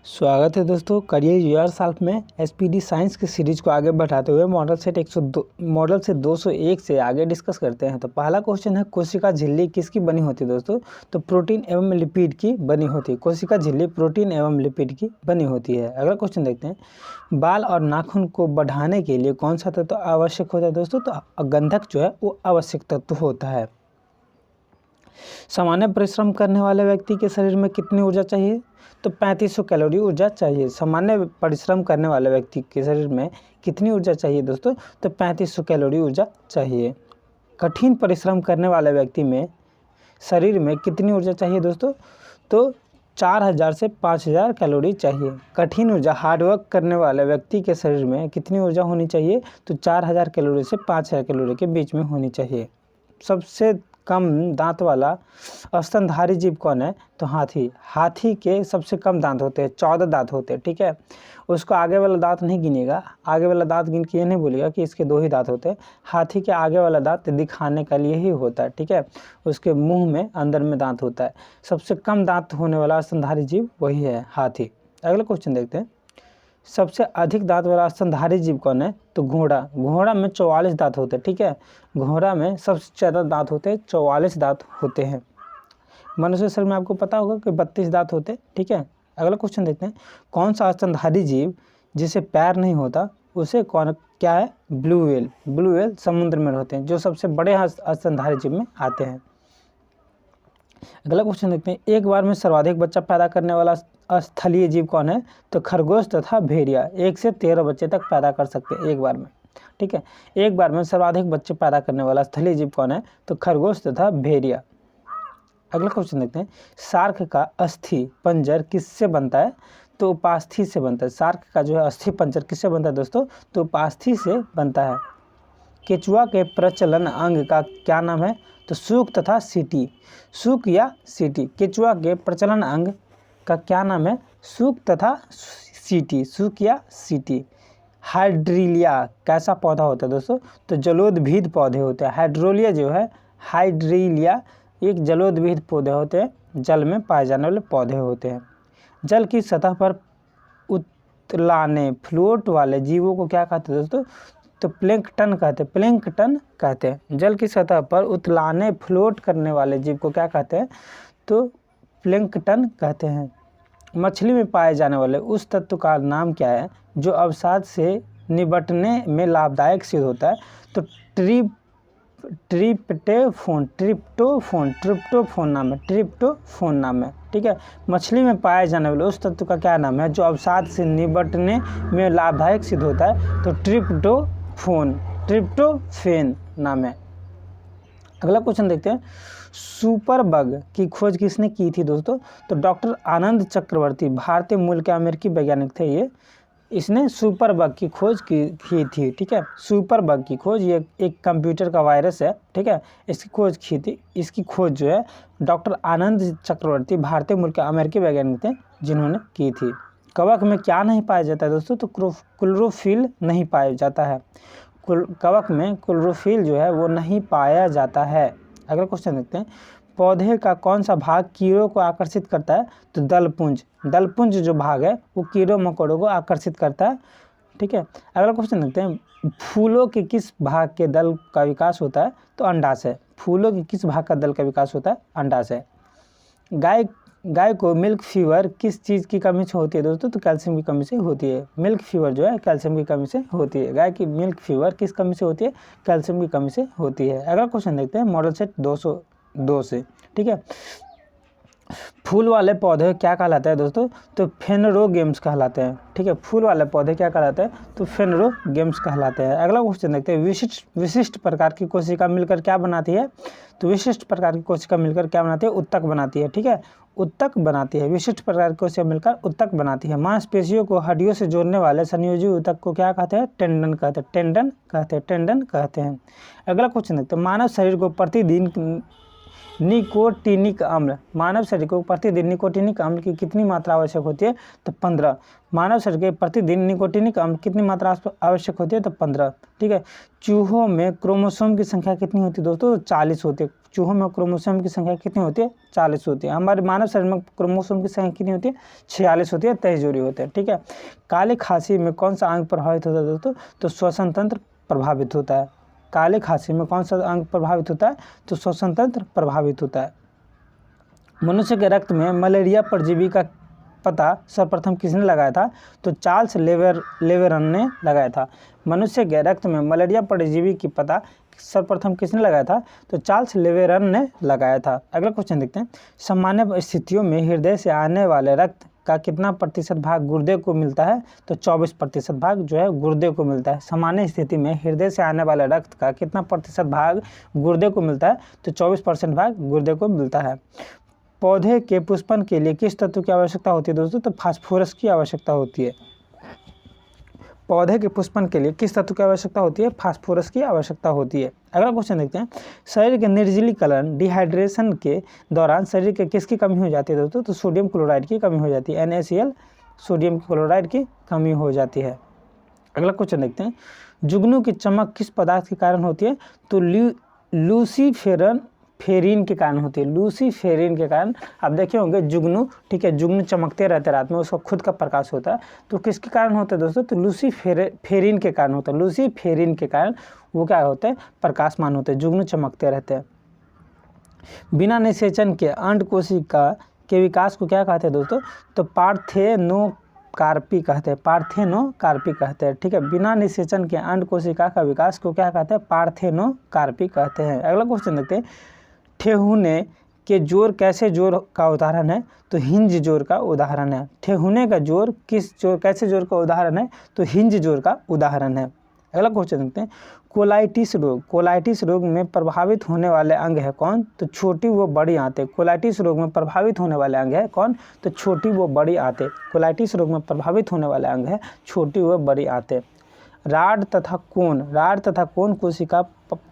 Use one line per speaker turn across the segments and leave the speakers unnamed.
स्वागत है दोस्तों करियर यूआर साल्व में एसपीडी साइंस की सीरीज को आगे बढ़ाते हुए मॉडल से 201 से आगे डिस्कस करते हैं। तो पहला क्वेश्चन है, कोशिका झिल्ली किसकी बनी होती है दोस्तों? तो प्रोटीन एवं लिपिड की बनी होती है। कोशिका झिल्ली प्रोटीन एवं लिपिड की बनी होती है। अगला क्वेश्चन देखते हैं, बाल और नाखून को बढ़ाने के लिए कौन सा तत्व आवश्यक होता है दोस्तों? तो गंधक जो है वो आवश्यक तत्व होता है। सामान्य परिश्रम करने वाले व्यक्ति के शरीर में कितनी ऊर्जा चाहिए? तो 3500 कैलोरी ऊर्जा चाहिए। सामान्य परिश्रम करने वाले व्यक्ति के शरीर में कितनी ऊर्जा चाहिए दोस्तों? तो 3500 कैलोरी ऊर्जा चाहिए। कठिन परिश्रम करने वाले व्यक्ति में शरीर में कितनी ऊर्जा चाहिए दोस्तों? तो 4000 से 5000 कैलोरी चाहिए। कठिन ऊर्जा हार्डवर्क करने वाले व्यक्ति के शरीर में कितनी ऊर्जा होनी चाहिए? तो 4000 कैलोरी से 5000 कैलोरी के बीच में होनी चाहिए। सबसे कम दांत वाला स्तनधारी जीव कौन है? तो हाथी। हाथी के सबसे कम दांत होते हैं, 14 दांत होते हैं, ठीक है। उसको आगे वाला दांत नहीं गिनेगा, आगे वाला दांत गिन के ये नहीं बोलेगा कि इसके 2 ही दांत होते हैं। हाथी के आगे वाला दांत दिखाने के लिए ही होता है, ठीक है। उसके मुंह में अंदर में दांत होता है। सबसे कम दांत होने वाला स्तनधारी जीव वही है, हाथी। अगला क्वेश्चन देखते हैं, सबसे अधिक दांत वाला स्तनधारी जीव कौन है? तो घोड़ा। घोड़ा में 44 दांत होते हैं, ठीक है। घोड़ा में सबसे ज़्यादा दांत होते हैं, 44 दांत होते हैं। मनुष्य शरीर में आपको पता होगा कि 32 दांत होते हैं, ठीक है। अगला क्वेश्चन देखते हैं, कौन सा स्तनधारी जीव जिसे पैर नहीं होता उसे क्या है? Blue whale. ब्लू व्हेल समुद्र में रहते हैं, जो सबसे बड़े स्तनधारी जीव में आते हैं। अगला क्वेश्चन देखते हैं, एक बार में सर्वाधिक बच्चा पैदा करने वाला स्थलीय जीव कौन है? तो खरगोश तथा भेड़िया 1 से 13 बच्चे तक पैदा कर सकते हैं एक बार में, ठीक है। एक बार में सर्वाधिक बच्चे पैदा करने वाला स्थलीय जीव कौन है? तो खरगोश तथा भेड़िया। अगला क्वेश्चन देखते हैं, शार्क का अस्थि पंजर किससे बनता है? तो उपास्थि से बनता है। शार्क का जो है अस्थि पंजर किससे बनता है दोस्तों? तो उपास्थि से बनता है। केचुआ के प्रचलन अंग का क्या नाम है? तो सूक तथा सीटी। सूक या सीटी। केचुआ के प्रचलन अंग का क्या नाम है? सूक तथा सीटी। सूक या सीटी। हाइड्रीलिया कैसा पौधा होता है दोस्तों? तो जलोदभिद पौधे होते हैं। हाइड्रोलिया जो है, हाइड्रीलिया एक जलोदभिद पौधे होते हैं, जल में पाए जाने वाले पौधे होते हैं। जल की सतह पर उतलाने फ्लोट वाले जीवों को क्या कहते हैं दोस्तों? तो प्लैंकटन कहते हैं। प्लैंकटन कहते हैं। जल की सतह पर उतलाने फ्लोट करने वाले जीव को क्या कहते हैं? तो प्लैंकटन कहते हैं। मछली में पाए जाने वाले उस तत्व का नाम क्या है जो अवसाद से निपटने में लाभदायक सिद्ध होता है? तो ट्रिप्टोफोन नाम है। ट्रिप्टोफोन नाम है, ठीक है। मछली में पाए जाने वाले उस तत्व का क्या नाम है जो अवसाद से निपटने में लाभदायक सिद्ध होता है? तो ट्रिप्टोफेन नाम है। अगला क्वेश्चन देखते हैं, सुपर बग की खोज किसने की थी दोस्तों? तो डॉक्टर आनंद चक्रवर्ती, भारतीय मूल के अमेरिकी वैज्ञानिक थे ये। इसने सुपर बग की खोज की थी, ठीक है। सुपर बग की खोज, ये एक कंप्यूटर का वायरस है, ठीक है। इसकी खोज की थी। इसकी खोज जो है डॉक्टर आनंद चक्रवर्ती, भारतीय मूल के अमेरिकी वैज्ञानिक थे जिन्होंने की थी। कवक में क्या नहीं पाया जाता है दोस्तों? तो क्लोरोफिल नहीं पाया जाता है। कवक में क्लोरोफिल जो है वो नहीं पाया जाता है। अगला क्वेश्चन देखते हैं, पौधे का कौन सा भाग कीड़ों को आकर्षित करता है? तो दलपुंज। दलपुंज जो भाग है वो कीड़ों मकोड़ों को आकर्षित करता है, ठीक है। अगला क्वेश्चन देखते हैं, फूलों के किस भाग के दल का विकास होता है? तो अंडाशय। फूलों के किस भाग का दल का विकास होता है? अंडाशय। गाय को मिल्क फीवर किस चीज़ की कमी से होती है दोस्तों? तो कैल्शियम की कमी से होती है। मिल्क फीवर जो है कैल्शियम की कमी से होती है। गाय की मिल्क फीवर किस कमी से होती है? कैल्शियम की कमी से होती है। अगला क्वेश्चन देखते हैं मॉडल सेट 202 से, ठीक है। फूल वाले पौधे क्या कहलाते हैं दोस्तों? तो फेनरोगेम्स कहलाते हैं, ठीक है। फूल वाले पौधे क्या कहलाते हैं? तो फेनरोगेम्स कहलाते हैं। अगला क्वेश्चन देखते हैं, विशिष्ट प्रकार की कोशिका मिलकर क्या बनाती है? तो विशिष्ट प्रकार की कोशिका मिलकर क्या बनाती है? उत्तक बनाती है, ठीक है। उत्तक बनाती है। विशिष्ट प्रकार की कोशिका मिलकर उत्तक बनाती है। मांसपेशियों को हड्डियों से जोड़ने वाले संयोजी उत्तक को क्या कहते हैं? टेंडन कहते हैं। टेंडन कहते हैं। अगला क्वेश्चन देखते हैं, मानव शरीर को प्रतिदिन निकोटिनिक अम्ल, मानव शरीर को प्रतिदिन निकोटिनिक अम्ल की कितनी मात्रा आवश्यक होती है? तो 15। मानव शरीर के प्रतिदिन निकोटिनिक अम्ल कितनी मात्रा आवश्यक होती है? तो 15। ठीक है। चूहों में क्रोमोसोम की संख्या कितनी होती है दोस्तों? 40 होती है। चूहों में क्रोमोसोम की संख्या कितनी होती है? 40 होती है। हमारे मानव शरीर में क्रोमोसोम की संख्या कितनी होती है? 46 होती है, 23 जोड़ी होते हैं। ठीक है। काली खांसी में कौन सा अंग प्रभावित होता है दोस्तों? तो श्वसन तंत्र प्रभावित होता है। काले खांसी में कौन सा अंग प्रभावित होता है? तो श्वसन तंत्र प्रभावित होता है। मनुष्य के रक्त में मलेरिया परजीवी का पता सर्वप्रथम किसने लगाया था? तो चार्ल्स लेवेरन ने लगाया था। मनुष्य के रक्त में मलेरिया परजीवी की पता सर्वप्रथम किसने लगाया था? तो चार्ल्स लेवेरन ने लगाया था। अगला क्वेश्चन देखते हैं। सामान्य स्थितियों में हृदय से आने वाले रक्त का कितना प्रतिशत भाग गुर्दे को मिलता है? तो 24% भाग जो है गुर्दे को मिलता है। सामान्य स्थिति में हृदय से आने वाले रक्त का कितना प्रतिशत भाग गुर्दे को मिलता है? तो 24% भाग गुर्दे को मिलता है। पौधे के पुष्पन के लिए किस तत्व की आवश्यकता होती है दोस्तों? तो फास्फोरस की आवश्यकता होती है। पौधे के पुष्पन के लिए किस तत्व की आवश्यकता होती है? फास्फोरस की आवश्यकता होती है। अगला क्वेश्चन देखते हैं। शरीर के निर्जलीकरण डिहाइड्रेशन के दौरान शरीर के किसकी कमी हो जाती है दोस्तों? तो सोडियम क्लोराइड की कमी हो जाती है। NaCl सोडियम क्लोराइड की कमी हो जाती है। अगला क्वेश्चन देखते हैं। जुगनू की चमक किस पदार्थ के कारण होती है? तो लूसीफेरिन के कारण होती है। लूसीफेरिन के कारण आप देखे होंगे जुगनू, ठीक है, जुगनू चमकते रहते रात में, उसका खुद का प्रकाश होता है। तो किसके कारण होता है दोस्तों? तो लूसीफेरिन के कारण होता है। लूसीफेरिन के कारण वो क्या होते हैं? प्रकाशमान होते हैं, जुगनू चमकते रहते हैं। बिना निषेचन के अंड कोशिका के विकास को क्या कहते हैं दोस्तों? तो पार्थेनोकार्पी कहते हैं। पार्थेनोकार्पी कहते हैं। ठीक है। बिना निषेचन के अंड कोशिका का विकास को क्या कहते हैं? पार्थेनोकार्पी कहते हैं। अगला क्वेश्चन देखते हैं। ठेहुने के जोड़ कैसे जोड़ का उदाहरण है? तो हिंज जोड़ का उदाहरण है। ठेहुने का जोड़ कैसे जोड़ का उदाहरण है? तो हिंज जोड़ का उदाहरण है। अगला क्वेश्चन देखते हैं। कोलाइटिस रोग में प्रभावित होने वाले अंग है कौन? तो छोटी व बड़ी आंतें। कोलाइटिस रोग में प्रभावित होने वाले अंग है कौन? तो छोटी व बड़ी आंतें। कोलाइटिस रोग में प्रभावित होने वाले अंग है छोटी व बड़ी आंतें। राड तथा कोन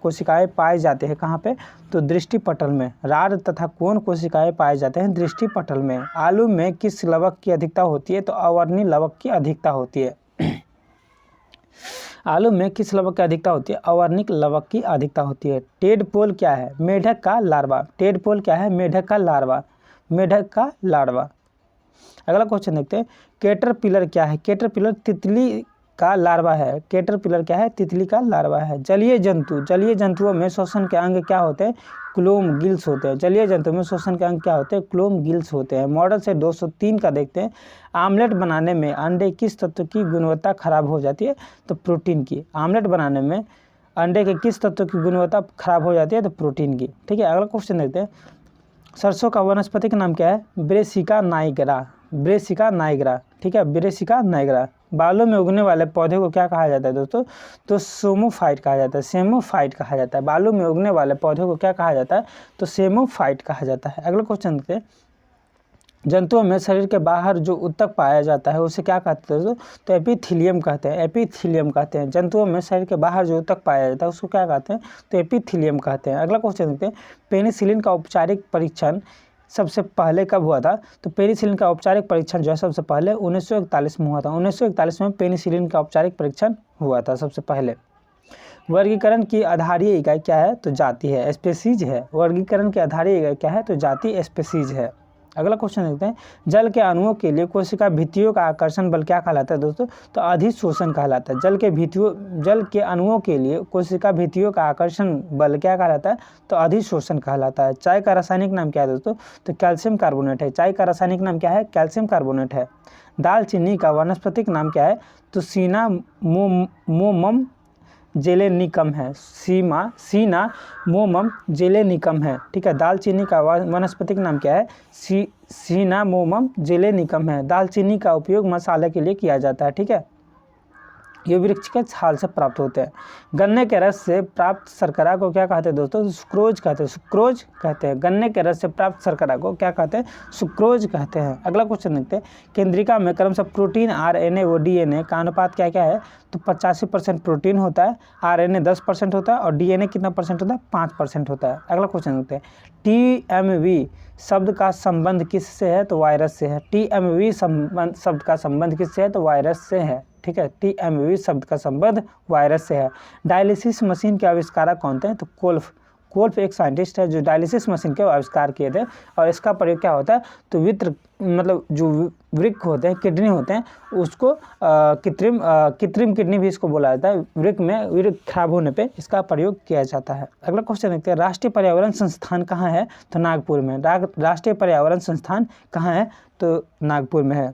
कोशिकाएं पाए जाते हैं कहाँ पे? तो दृष्टिपटल में। राड तथा कोन कोशिकाएं पाए जाते हैं दृष्टिपटल में। आलू में किस लवक की अधिकता होती है? तो अवर्णी लवक की अधिकता होती है। आलू में किस लवक की अधिकता होती है? अवर्णिक लवक की अधिकता होती है। टेडपोल क्या है? मेढक का लार्वा। टेडपोल क्या है? मेढक का लार्वा। मेढक का लार्वा। अगला क्वेश्चन देखते हैं। कैटरपिलर क्या है? कैटरपिलर तितली का लार्वा है। कैटरपिलर क्या है? तितली का लार्वा है। जलीय जंतुओं में श्वसन के अंग क्या होते हैं? क्लोम गिल्स होते हैं। जलीय जंतुओं में श्वसन के अंग क्या होते हैं? क्लोम गिल्स होते हैं। मॉडल से 203 का देखते हैं। आमलेट बनाने में अंडे किस तत्व की गुणवत्ता खराब हो जाती है? तो प्रोटीन की। आमलेट बनाने में अंडे के किस तत्व की गुणवत्ता खराब हो जाती है? तो प्रोटीन की। ठीक है। अगला क्वेश्चन देखते हैं। सरसों का वानस्पतिक नाम क्या है? Brassica nigra. Brassica nigra. ठीक है। Brassica nigra. बालों में उगने वाले पौधे को क्या कहा जाता है दोस्तों? तो सेमोफाइट कहा जाता है। सेमोफाइट कहा जाता है। बालों में उगने वाले पौधे को क्या कहा जाता है? तो सेमोफाइट कहा जाता है। अगला क्वेश्चन देखते हैं। जंतुओं में शरीर के बाहर जो ऊतक पाया जाता है उसे क्या कहते हैं दोस्तों? तो एपिथीलियम कहते हैं। एपिथीलियम कहते हैं। जंतुओं में शरीर के बाहर जो ऊतक पाया जाता है उसको क्या कहते हैं? तो एपिथीलियम कहते हैं। अगला क्वेश्चन देखते हैं। पेनिसिलिन का औपचारिक परीक्षण सबसे पहले कब हुआ था? तो पेनिसिलिन का औपचारिक परीक्षण जो है सबसे पहले 1941 में हुआ था। 1941 में पेनिसिलिन का औपचारिक परीक्षण हुआ था सबसे पहले। वर्गीकरण की आधारीय इकाई क्या है? तो जाति है, स्पेसीज है। वर्गीकरण की आधारीय इकाई क्या है? तो जाति, स्पेसीज है। अगला क्वेश्चन देखते हैं। जल के अणुओं के लिए कोशिका भित्तियों का आकर्षण बल क्या कहलाता है दोस्तों? तो अधिशोषण कहलाता है। जल के अणुओं के लिए कोशिका भित्तियों का आकर्षण बल क्या कहलाता है? तो अधिशोषण कहलाता है। चाय का रासायनिक नाम क्या है दोस्तों? तो कैल्शियम कार्बोनेट है। चाय का रासायनिक नाम क्या है? कैल्शियम कार्बोनेट है। दालचीनी का वानस्पतिक नाम क्या है? तो सिनामोमम जेलेनिकम है। सिनामोमम जेलेनिकम है। ठीक है। दालचीनी का वानस्पतिक नाम क्या है? सिनामोमम जेलेनिकम है। दालचीनी का उपयोग मसाले के लिए किया जाता है। ठीक है। ये वृक्ष के छाल से प्राप्त होते हैं। गन्ने के रस से प्राप्त शर्करा को क्या कहते हैं दोस्तों? सुक्रोज कहते हैं। सुक्रोज कहते हैं। गन्ने के रस से प्राप्त शर्करा को क्या कहते हैं? सुक्रोज कहते हैं। अगला क्वेश्चन देखते हैं, केंद्रिका में क्रमशः प्रोटीन, RNA व DNA का अनुपात क्या क्या है? तो 85% प्रोटीन होता है, RNA 10% होता है और DNA कितना परसेंट होता है? 5% होता है। अगला क्वेश्चन देखते हैं, TMV शब्द का संबंध किससे है? तो वायरस से है। TMV शब्द का संबंध किससे है? तो वायरस से है। ठीक है, TMV शब्द का संबंध वायरस से है। डायलिसिस मशीन के आविष्कारक कौन थे? तो कोल्फ एक साइंटिस्ट है जो डायलिसिस मशीन के आविष्कार किए थे। और इसका प्रयोग क्या होता है? तो मतलब जो वृक्क होते हैं, किडनी होते हैं, उसको कृत्रिम किडनी भी इसको बोला जाता है। वृक्क खराब होने पे इसका प्रयोग किया जाता है। अगला क्वेश्चन देखते हैं, राष्ट्रीय पर्यावरण संस्थान कहाँ है? तो नागपुर में। राष्ट्रीय पर्यावरण संस्थान कहाँ है? तो नागपुर में है।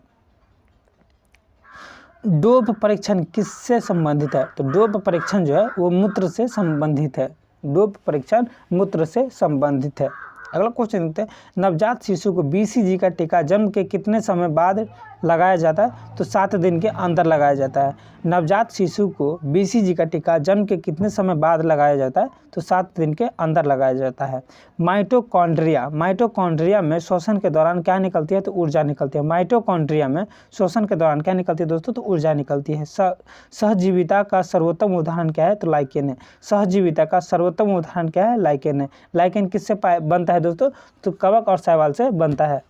डोप परीक्षण किससे संबंधित है? तो डोप परीक्षण जो है वो मूत्र से संबंधित है। डोप परीक्षण मूत्र से संबंधित है। अगला क्वेश्चन देखते हैं, नवजात शिशु को BCG का टीका जन्म के कितने समय बाद लगाया जाता है? तो 7 दिन के अंदर लगाया जाता है। नवजात शिशु को BCG का टीका जन्म के कितने समय बाद लगाया जाता है? तो 7 दिन के अंदर लगाया जाता है। माइटोकॉन्ड्रिया में श्वसन के दौरान क्या निकलती है? तो ऊर्जा निकलती है। माइटोकॉन्ड्रिया में श्वसन के दौरान क्या निकलती है दोस्तों? तो ऊर्जा निकलती है। सहजीविता का सर्वोत्तम उदाहरण क्या है? तो लाइकेन है। सहजीविता का सर्वोत्तम उदाहरण क्या है? लाइकेन है। लाइकेन किससे बनता है दोस्तों? तो कवक और शैवाल से बनता है।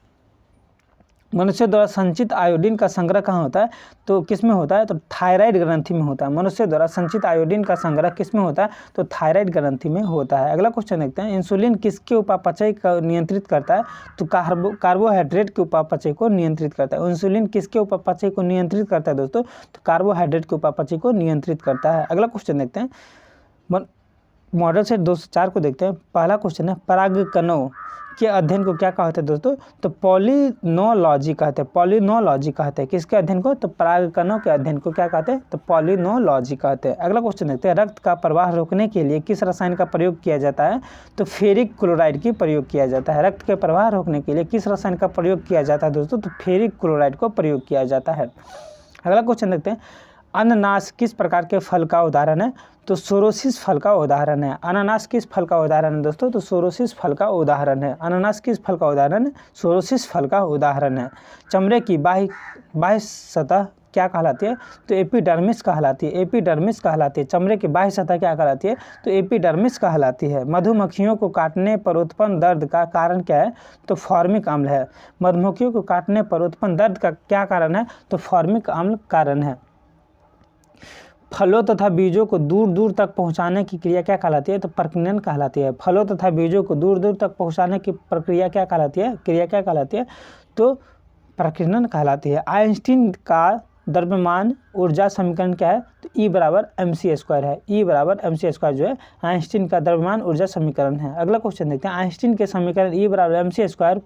मनुष्य द्वारा संचित आयोडीन का संग्रह कहाँ होता है? तो किस में होता है? तो थायराइड ग्रंथि में होता है। मनुष्य द्वारा संचित आयोडीन का संग्रह किस में होता है? तो थायराइड ग्रंथि में होता है। अगला क्वेश्चन देखते हैं, इंसुलिन किसके उपापचय को नियंत्रित करता है? तो कार्बोहाइड्रेट के उपापचय को नियंत्रित करता है। इंसुलिन किसके उपापचय को नियंत्रित करता है दोस्तों? तो कार्बोहाइड्रेट के उपापचय को नियंत्रित करता है। अगला क्वेश्चन देखते हैं, मॉडल सेट 204 को देखते हैं। पहला क्वेश्चन है, परागकणों के अध्ययन को क्या कहते हैं दोस्तों? तो पॉलिनोलॉजी कहते हैं। पॉलिनोलॉजी कहते हैं किसके अध्ययन को? तो परागकणों के अध्ययन को क्या कहते हैं? तो पॉलिनोलॉजी कहते हैं। अगला क्वेश्चन देखते हैं, रक्त का प्रवाह रोकने के लिए किस रसायन का प्रयोग किया जाता है? तो फेरिक क्लोराइड की प्रयोग किया जाता है। रक्त के प्रवाह रोकने के लिए किस रसायन का प्रयोग किया जाता है दोस्तों? तो फेरिक क्लोराइड को प्रयोग किया जाता है। अगला क्वेश्चन देखते हैं, अनानास किस प्रकार के फल का उदाहरण है? तो सोरोसिस फल का उदाहरण है। अनानास किस फल का उदाहरण है दोस्तों? तो सोरोसिस फल का उदाहरण है। अनानास किस फल का उदाहरण है? सोरोसिस फल का उदाहरण है। चमड़े की बाह्य सतह क्या कहलाती है? तो एपिडर्मिस कहलाती है। एपिडर्मिस कहलाती है। चमड़े की बाह्य सतह क्या कहलाती है? तो एपिडर्मिस कहलाती है। मधुमक्खियों को काटने पर उत्पन्न दर्द का कारण क्या है? तो फॉर्मिक अम्ल है। मधुमक्खियों को काटने पर उत्पन्न दर्द का क्या कारण है? तो फॉर्मिक अम्ल कारण है। फलों तथा बीजों को दूर दूर तक पहुंचाने की क्रिया क्या कहलाती है? तो प्रकीर्णन कहलाती है। फलों तथा बीजों को दूर दूर तक पहुंचाने की प्रक्रिया क्या कहलाती है? क्रिया क्या कहलाती है? तो प्रकीर्णन कहलाती है। आइंस्टीन का द्रव्यमान ऊर्जा समीकरण क्या है? तो E बराबर mc² है। E बराबर mc² जो है आइंस्टीन का द्रव्यमान ऊर्जा समीकरण है। अगला क्वेश्चन देखते हैं, आइंस्टीन के समीकरण E बराबर mc²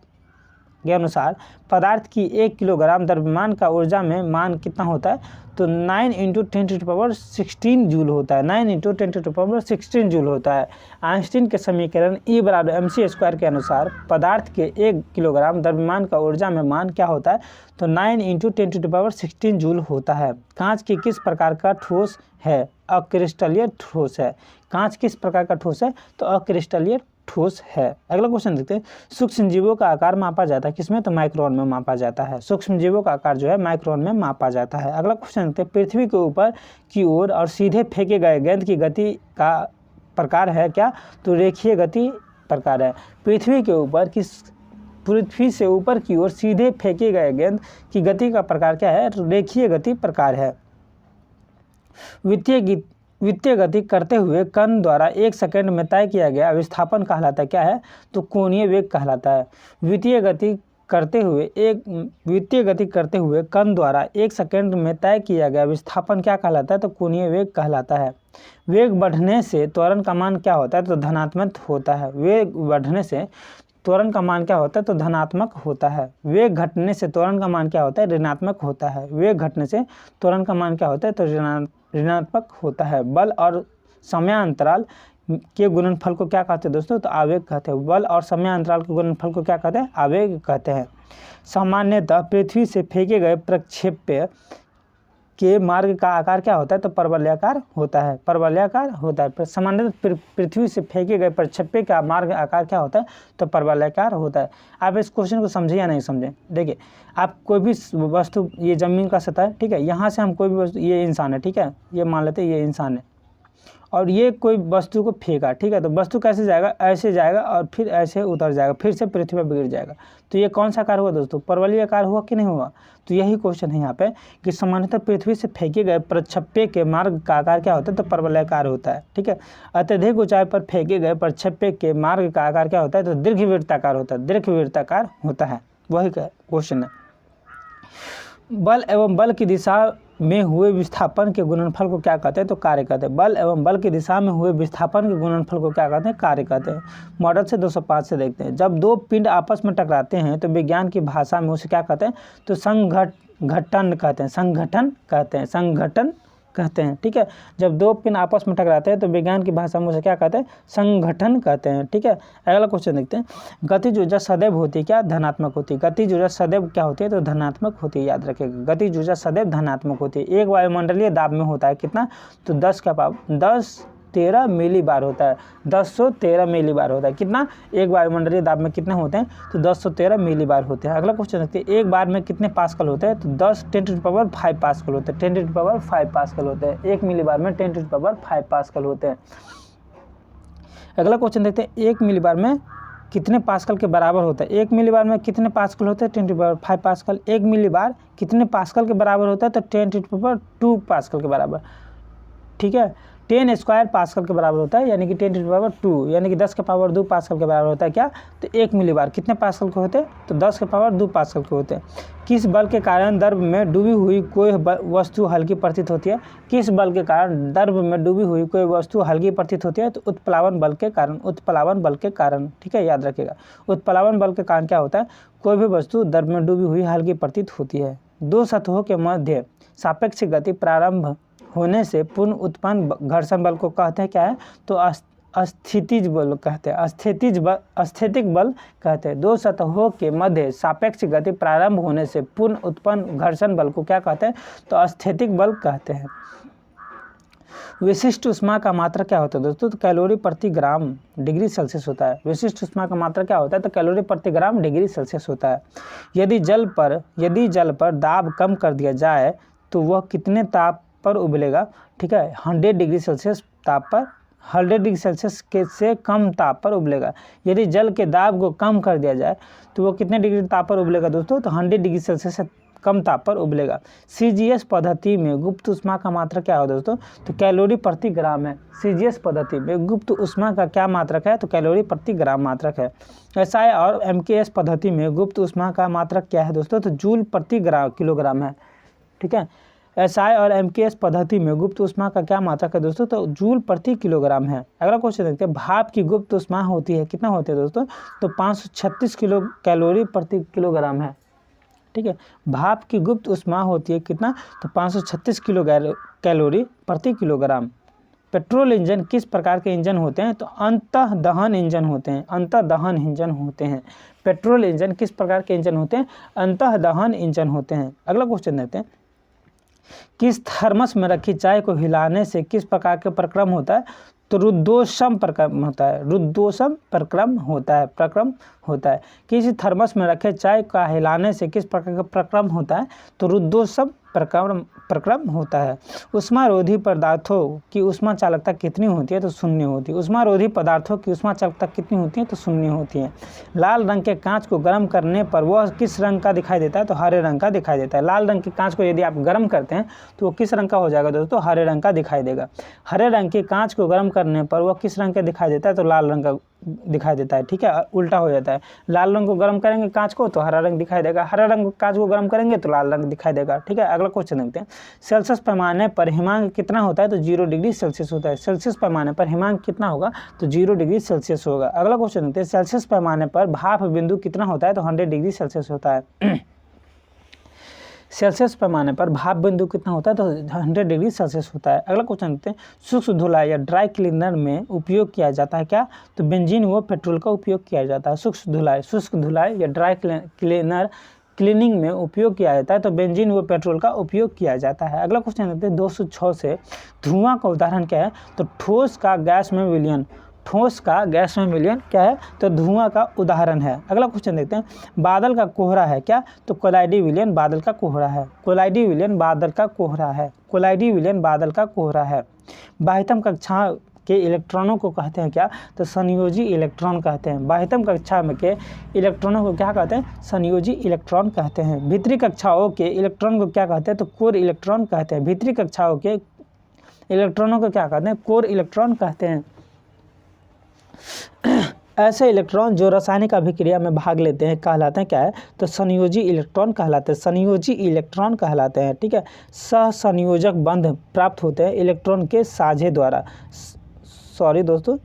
के अनुसार पदार्थ की 1 किलोग्राम द्रव्यमान का ऊर्जा में मान कितना होता है? तो 9 × 10⁻16 जूल होता है। 9 × 10⁻16 जूल होता है। आइंस्टीन के समीकरण E बराबर mc² के अनुसार पदार्थ के 1 किलोग्राम द्रव्यमान का ऊर्जा में मान क्या होता है? तो 9 × 10⁻16 जूल होता है। कांच की किस प्रकार का ठोस है? अक्रिस्टलीय ठोस है। कांच किस प्रकार का ठोस है? तो अक्रिस्टलीय ठोस है। अगला क्वेश्चन देखते हैं, सूक्ष्म जीवों का आकार मापा जाता है किसमें? तो माइक्रोन में मापा जाता है। सूक्ष्म जीवों का आकार जो है माइक्रोन में मापा जाता है। अगला क्वेश्चन देखते हैं, पृथ्वी के ऊपर की ओर और सीधे फेंके गए गेंद की गति का प्रकार है क्या? तो रेखीय गति प्रकार है। पृथ्वी से ऊपर की ओर सीधे फेंके गए गेंद की गति का प्रकार क्या है? रेखीय गति प्रकार है। वित्तीय गति करते हुए कण द्वारा 1 सेकंड में तय किया गया विस्थापन कहलाता है क्या है? तो कोणीय वेग कहलाता है। वित्तीय गति करते हुए कण द्वारा 1 सेकंड में तय किया गया विस्थापन क्या कहलाता है? तो कोणीय वेग कहलाता है। वेग बढ़ने से त्वरण का मान क्या होता है? तो धनात्मक होता है। वेग बढ़ने से त्वरण का मान क्या होता है? तो धनात्मक होता है। वेग घटने से त्वरण का मान क्या होता है? ऋणात्मक होता है। वेग घटने से त्वरण का मान क्या होता है? तो ऋणात्मक होता है। बल और समयांतराल के गुणनफल को क्या कहते हैं दोस्तों? तो आवेग कहते हैं। बल और समयांतराल के गुणनफल को क्या कहते हैं? आवेग कहते हैं। सामान्यतः पृथ्वी से फेंके गए प्रक्षेप्य के मार्ग का आकार क्या होता है? तो परवलयाकार होता है, परवलयाकार होता है। सामान्यतः पृथ्वी से फेंके गए परछप्पे का मार्ग आकार क्या होता है? तो परवलयाकार होता है। आप इस क्वेश्चन को समझे या नहीं समझे? देखिए, आप कोई भी वस्तु, ये ज़मीन का सतह है, ठीक है, यहाँ से हम कोई भी वस्तु, ये इंसान है, ठीक है, ये मान लेते हैं ये इंसान है, और ये कोई वस्तु को फेंका, ठीक है, तो वस्तु कैसे जाएगा? ऐसे जाएगा और फिर ऐसे उतर जाएगा, फिर से पृथ्वी पर गिर जाएगा। तो ये कौन सा आकार हुआ दोस्तों? परवलय आकार हुआ कि नहीं हुआ? तो यही क्वेश्चन है यहाँ पे कि सामान्यतः पृथ्वी से फेंके गए परछप्पे के मार्ग का आकार क्या होता है? तो परवलयाकार होता है, ठीक है। अत्यधिक ऊंचाई पर फेंके गए परछप्पे के मार्ग का आकार क्या होता है? तो दीर्घवृत्ताकार होता है, दीर्घवृत्ताकार होता है। वही क्वेश्चन है। बल एवं बल की दिशा में हुए विस्थापन के गुणनफल को क्या कहते हैं? तो कार्य कहते हैं। बल एवं बल की दिशा में हुए विस्थापन के गुणनफल को क्या कहते हैं? कार्य कहते हैं। मॉडल से 205 से देखते हैं। जब दो पिंड आपस में टकराते हैं तो विज्ञान की भाषा में उसे क्या कहते हैं? तो संघटन कहते हैं, संगठन कहते हैं, संगठन कहते हैं, ठीक है। जब दो पिंड आपस में टकराते हैं तो विज्ञान की भाषा में उसे क्या कहते हैं? संगठन कहते हैं, ठीक है। अगला क्वेश्चन देखते हैं। गतिज ऊर्जा सदैव होती है क्या? धनात्मक होती है। गतिज ऊर्जा सदैव क्या होती है? तो धनात्मक होती है, याद रखिएगा। गतिज ऊर्जा सदैव धनात्मक होती है। एक वायुमंडलीय दाब में होता है कितना? तो 1013 मिली बार होता है, 1013 मिली बार होता है। कितना? एक वायुमंडलीय दाब में कितने होते हैं? तो 1013 मिली बार होते हैं। अगला क्वेश्चन देखते हैं। एक बार में कितने पास्कल होते हैं? तो 10⁵ पास्कल होते हैं, 10⁵ पास्कल होते हैं। एक मिली बार में 10⁵ पास्कल होते हैं। अगला क्वेश्चन देखते हैं। एक मिली बार में कितने पास्कल के बराबर होता है? एक मिली बार में कितने पास्कल होते हैं? 10⁵ पास्कल। एक मिली बार कितने पास्कल के बराबर होता है? तो 10⁵2 पास्कल के बराबर, ठीक है। 10 स्क्वायर पास्कल के बराबर होता है, यानी कि 10⁵2, यानी कि 10⁻2 पास्कल के बराबर होता है क्या? तो एक मिली बार कितने पास्कल के होते हैं? तो 10⁻2 पास्कल के होते हैं। किस बल के कारण द्रव में डूबी हुई कोई वस्तु हल्की प्रतीत होती है? किस बल के कारण द्रव में डूबी हुई कोई वस्तु हल्की प्रतीत होती है? तो उत्प्लावन बल के कारण, उत्प्लावन बल के कारण, ठीक है, याद रखिएगा। उत्प्लावन बल के कारण क्या होता है? कोई भी वस्तु द्रव में डूबी हुई हल्की प्रतीत होती है। दो सतहों के मध्य सापेक्ष गति प्रारंभ होने से पूर्ण उत्पन्न घर्षण बल को कहते हैं क्या है? तो अस्थितिज बल कहते हैं, अस्थैतिक बल कहते हैं। दो सतहों के मध्य सापेक्ष गति प्रारंभ होने से पूर्ण उत्पन्न घर्षण बल को क्या कहते हैं? तो अस्थैतिक बल कहते हैं। विशिष्ट ऊष्मा का मात्रा क्या होता है दोस्तों? तो कैलोरी प्रति ग्राम डिग्री सेल्सियस होता है। विशिष्ट ऊष्मा का मात्रा क्या होता है? तो कैलोरी प्रति ग्राम डिग्री सेल्सियस होता है। यदि जल पर दाब कम कर दिया जाए तो वह कितने ताप पर उबलेगा? ठीक है, 100 डिग्री सेल्सियस ताप पर, 100 डिग्री सेल्सियस के से कम ताप पर उबलेगा। यदि जल के दाब को कम कर दिया जाए तो वो कितने डिग्री ताप पर उबलेगा दोस्तों? तो 100 डिग्री सेल्सियस से कम ताप पर उबलेगा। CGS पद्धति में गुप्त ऊष्मा का मात्रक क्या है दोस्तों? तो कैलोरी प्रति ग्राम है। CGS पद्धति में गुप्त ऊष्मा का क्या मात्रक है? तो कैलोरी प्रति ग्राम मात्रक है। SI और MKS पद्धति में गुप्त ऊष्मा का मात्रक क्या है दोस्तों? तो जूल प्रति किलोग्राम है, ठीक है। SI और MKS पद्धति में गुप्त ऊष्मा का क्या मात्रक है दोस्तों? तो जूल प्रति किलोग्राम है। अगला क्वेश्चन देखते हैं। भाप की गुप्त ऊष्मा होती है, कितना होती है दोस्तों? तो 536 कैलोरी प्रति किलोग्राम है, ठीक है। भाप की गुप्त ऊष्मा होती है कितना? तो 536 कैलोरी प्रति किलोग्राम। पेट्रोल इंजन किस प्रकार के इंजन होते हैं? तो अंतः दहन इंजन होते हैं, अंतः दहन इंजन होते हैं। पेट्रोल इंजन किस प्रकार के इंजन होते हैं? अंतः दहन इंजन होते हैं। अगला क्वेश्चन देखते हैं। किस थर्मस में रखी चाय को हिलाने से किस प्रकार के प्रक्रम होता है? तो रुद्धोष्म प्रक्रम होता है, रुद्धोष्म प्रक्रम होता है। किसी थर्मस में रखे चाय का हिलाने से किस प्रकार का प्रक्रम होता है? तो रुद्धोष्म प्रक्रम होता है। ऊष्मारोधी पदार्थों की ऊष्मा चालकता कितनी होती है? तो 0 होती है। ऊष्मारोधी पदार्थों की ऊष्मा चालकता कितनी होती है? तो 0 होती है। लाल रंग के कांच को गर्म करने पर वह किस रंग का दिखाई देता है? तो हरे रंग का दिखाई देता है। लाल रंग के कांच को यदि आप गर्म करते हैं तो वो किस रंग का हो जाएगा दोस्तों? हरे रंग का दिखाई देगा। हरे रंग के कांच को गर्म करने पर वह किस रंग का दिखाई देता है? तो लाल रंग का दिखाई देता है, ठीक है, उल्टा हो जाता है। लाल रंग को गर्म करेंगे कांच को तो हरा रंग दिखाई देगा, हरा रंग कांच को गर्म करेंगे तो लाल रंग दिखाई देगा, ठीक है। अगला क्वेश्चन देखते हैं। सेल्सियस पैमाने पर हिमांक कितना होता है? तो 0 डिग्री सेल्सियस होता है। सेल्सियस पैमाने पर हिमांक कितना होगा? तो 0 डिग्री सेल्सियस होगा। अगला क्वेश्चन देखते हैं। सेल्सियस पैमाने पर भाप बिंदु कितना होता है? तो 100 डिग्री सेल्सियस होता है। सेल्सियस पैमाने पर भाप बिंदु कितना होता है? तो 100 डिग्री सेल्सियस होता है। अगला क्वेश्चन देखते हैं। सूक्ष्म धुलाई या ड्राई क्लीनर में उपयोग किया जाता है क्या? तो बेंजीन व पेट्रोल का उपयोग किया जाता है। शुष्क धुलाई या ड्राई क्लीनर क्लीनिंग में उपयोग किया जाता है तो बेंजीन व पेट्रोल का उपयोग किया जाता है। अगला क्वेश्चन देखते हैं 206 से, धुआं का उदाहरण क्या है? तो ठोस का गैस में विलयन, ठोस का गैस में विलयन क्या है? तो धुआं का उदाहरण है। अगला क्वेश्चन देखते हैं, बादल का कोहरा है क्या? तो कोलाइडी विलयन बादल का कोहरा है, कोलाइडी विलयन बादल का कोहरा है, कोलाइडी विलयन बादल का कोहरा है। बाह्यतम कक्षा के इलेक्ट्रॉनों को कहते हैं क्या? तो संयोजी इलेक्ट्रॉन कहते हैं। बाह्यतम कक्षा में के इलेक्ट्रॉनों को क्या कहते हैं? संयोजी इलेक्ट्रॉन कहते हैं। भीतरी कक्षाओं के इलेक्ट्रॉन को क्या कहते हैं? तो कोर इलेक्ट्रॉन कहते हैं। भीतरी कक्षाओं के इलेक्ट्रॉनों को क्या कहते हैं? कोर इलेक्ट्रॉन कहते हैं। ऐसे इलेक्ट्रॉन जो रासायनिक अभिक्रिया में भाग लेते हैं कहलाते हैं क्या है? तो संयोजी इलेक्ट्रॉन कहलाते हैं, संयोजी इलेक्ट्रॉन कहलाते हैं। ठीक है, सहसंयोजक बंध प्राप्त होते हैं इलेक्ट्रॉन के साझे द्वारा। सॉरी दोस्तों,